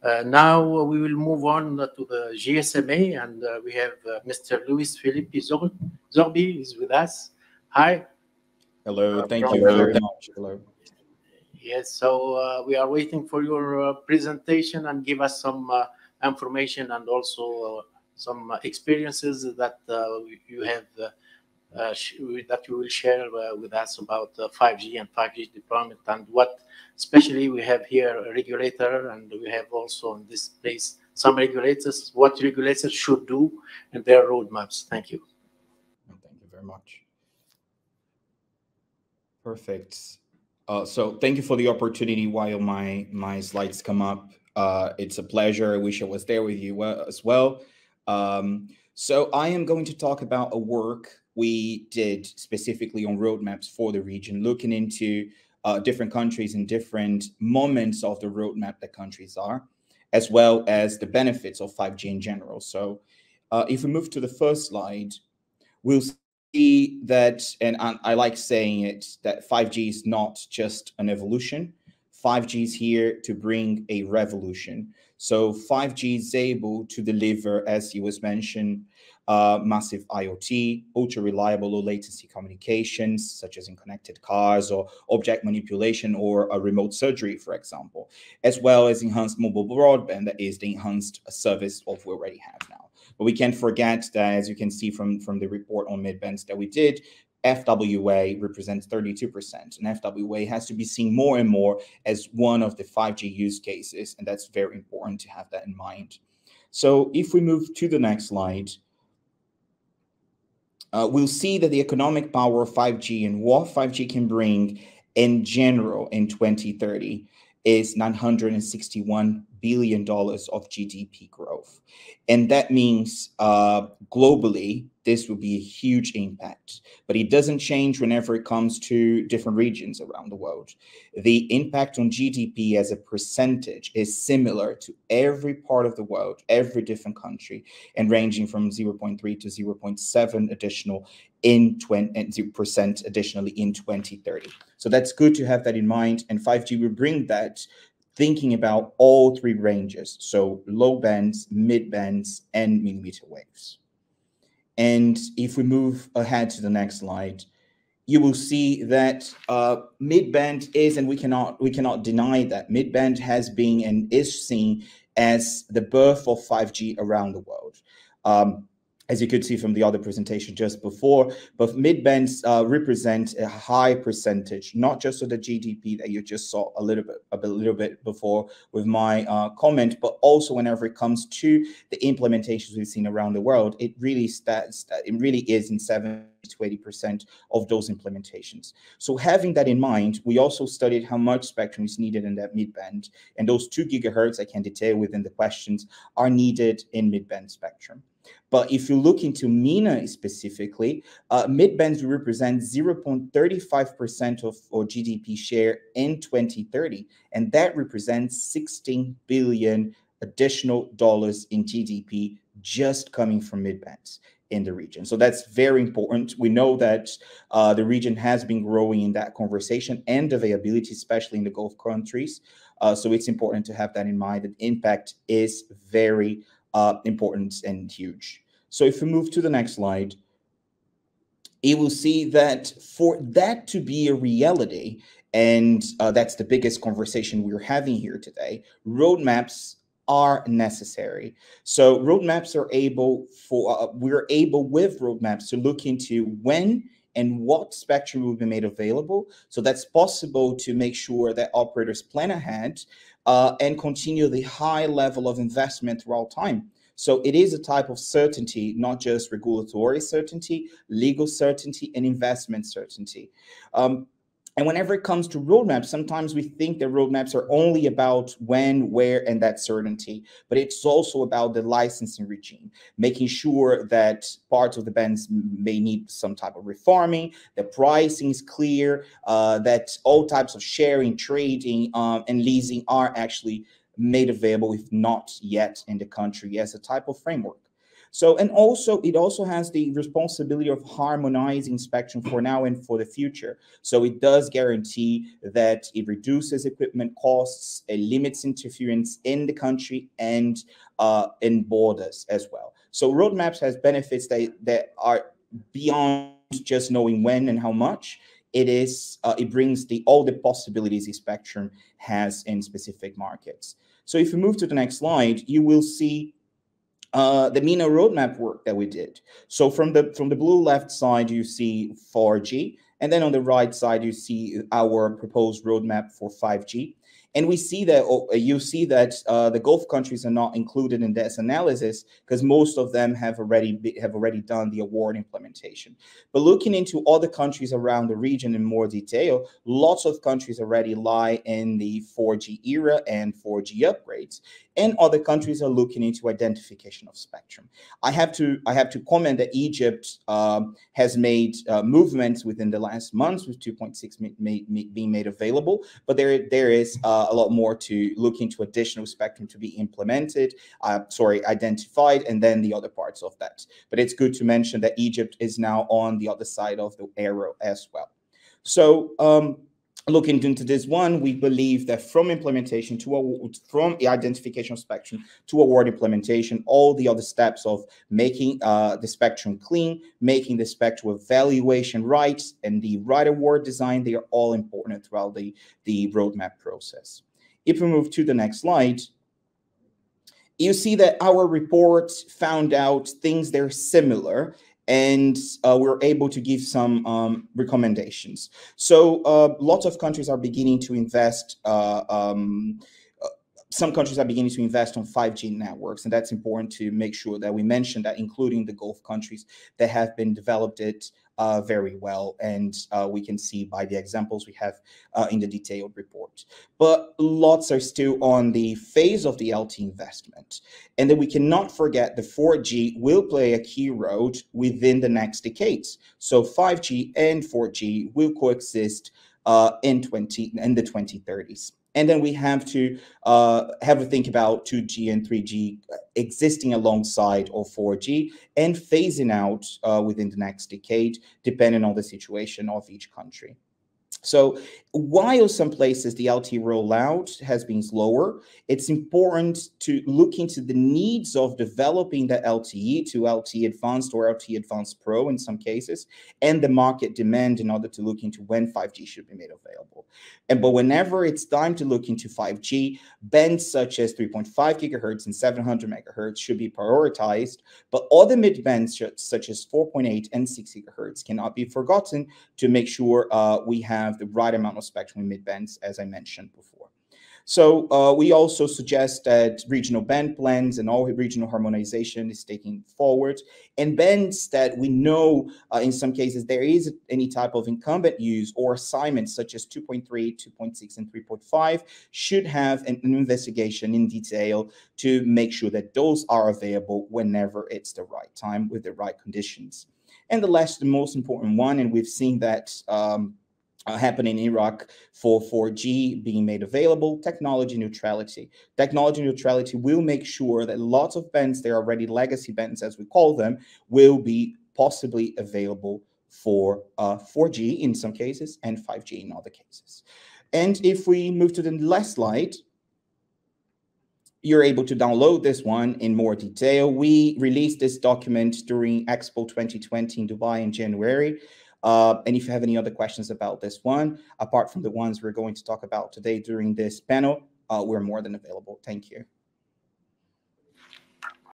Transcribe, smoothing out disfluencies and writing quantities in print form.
Now we will move on to the GSMA, and we have Mr. Luiz Felippe Zoghbi is with us. Hi. Hello, thank you very much. Hello. Yes, so we are waiting for your presentation and give us some information and also some experiences that you have that you will share with us about 5G and 5G deployment, and what especially we have here a regulator, and we have also in this place some regulators, what regulators should do in their roadmaps. Thank you. Thank you very much. Perfect. So thank you for the opportunity while my slides come up. It's a pleasure. I wish I was there with you as well. So I am going to talk about a work we did specifically on roadmaps for the region, looking into different countries and different moments of the roadmap that countries are, as well as the benefits of 5G in general. So if we move to the first slide, we'll see that, and I like saying it, that 5G is not just an evolution. 5G is here to bring a revolution. So 5G is able to deliver, as you was mentioned, massive IoT, ultra reliable, low latency communications, such as in connected cars or object manipulation or a remote surgery, for example, as well as enhanced mobile broadband, that is the enhanced service of we already have now. But we can't forget that, as you can see from the report on midbands that we did, FWA represents 32%, and FWA has to be seen more and more as one of the 5G use cases, and that's very important to have that in mind. So if we move to the next slide, we'll see that the economic power of 5G and what 5G can bring in general in 2030 is $961 billion of GDP growth. And that means globally, this will be a huge impact, but it doesn't change whenever it comes to different regions around the world. The impact on GDP as a percentage is similar to every part of the world, every different country, and ranging from 0.3 to 0.7 additional in 20% additionally in 2030. So that's good to have that in mind. And 5G will bring that, thinking about all three ranges, so low bands, mid bands, and millimeter waves. And if we move ahead to the next slide, you will see that mid-band is, and we cannot deny that mid-band has been and is seen as the birth of 5G around the world. As you could see from the other presentation just before, but mid-bands represent a high percentage, not just of the GDP that you just saw a little bit before with my comment, but also whenever it comes to the implementations we've seen around the world, it really is in 70 to 80% of those implementations. So having that in mind, we also studied how much spectrum is needed in that mid-band, and those 2 gigahertz I can detail within the questions are needed in mid-band spectrum. But if you look into MENA specifically, mid-bands represent 0.35% of our GDP share in 2030, and that represents $16 billion additional dollars in GDP just coming from mid-bands in the region. So that's very important. We know that the region has been growing in that conversation and availability, especially in the Gulf countries. So it's important to have that in mind. The impact is very important and huge. So if we move to the next slide, you will see that for that to be a reality, and that's the biggest conversation we're having here today, roadmaps are necessary. So roadmaps are able for, we're able with roadmaps to look into when and what spectrum will be made available. So that's possible to make sure that operators plan ahead and continue the high level of investment throughout time. So it is a type of certainty, not just regulatory certainty, legal certainty, and investment certainty. And whenever it comes to roadmaps, sometimes we think that roadmaps are only about when, where, and that certainty, but it's also about the licensing regime, making sure that parts of the bands may need some type of reforming, the pricing is clear, that all types of sharing, trading, and leasing are actually made available, if not yet in the country, as a type of framework. So, and also, it also has the responsibility of harmonizing spectrum for now and for the future. So it does guarantee that it reduces equipment costs, it limits interference in the country and in borders as well. So roadmaps has benefits that are beyond just knowing when and how much. It brings all the possibilities the spectrum has in specific markets. So if we move to the next slide, you will see the MENA roadmap work that we did. So from the blue left side, you see 4G, and then on the right side, you see our proposed roadmap for 5G. And we see that you see that the Gulf countries are not included in this analysis because most of them have already done the award implementation. But looking into other countries around the region in more detail, lots of countries already lie in the 4G era and 4G upgrades, and other countries are looking into identification of spectrum. I have to comment that Egypt has made movements within the last months with 2.6 being made available, but there is a lot more to look into additional spectrum to be implemented, identified, and then the other parts of that. But it's good to mention that Egypt is now on the other side of the arrow as well. So looking into this one, we believe that from implementation from the identification of spectrum to award implementation, all the other steps of making the spectrum clean, making the spectrum evaluation right, and the right award design, they are all important throughout the roadmap process. If we move to the next slide, you see that our report found out things that are similar, and we're able to give some recommendations. So lots of countries are beginning to invest. Some countries are beginning to invest on 5G networks, and that's important to make sure that we mention that, including the Gulf countries that have been developed it very well, and we can see by the examples we have in the detailed report. But lots are still on the phase of the LTE investment, and then we cannot forget the 4G will play a key role within the next decades. So 5G and 4G will coexist in the 2030s. And then we have to have a think about 2G and 3G existing alongside of 4G and phasing out within the next decade, depending on the situation of each country. So while some places the LTE rollout has been slower, it's important to look into the needs of developing the LTE to LTE Advanced or LTE Advanced Pro in some cases, and the market demand in order to look into when 5G should be made available. But whenever it's time to look into 5G, bands such as 3.5 gigahertz and 700 megahertz should be prioritized, but other mid bands such as 4.8 and 6 gigahertz cannot be forgotten to make sure we have the right amount of spectrum in mid bands, as I mentioned before. So we also suggest that regional band plans and all regional harmonization is taken forward, and bands that we know in some cases there is any type of incumbent use or assignments such as 2.3, 2.6, and 3.5 should have an investigation in detail to make sure that those are available whenever it's the right time with the right conditions. And the most important one, and we've seen that happen in Iraq for 4G being made available, technology neutrality. Technology neutrality will make sure that lots of bands, they're already legacy bands as we call them, will be possibly available for 4G in some cases and 5G in other cases. And if we move to the last slide, you're able to download this one in more detail. We released this document during Expo 2020 in Dubai in January. And if you have any other questions about this one, apart from the ones we're going to talk about today during this panel, we're more than available. Thank you.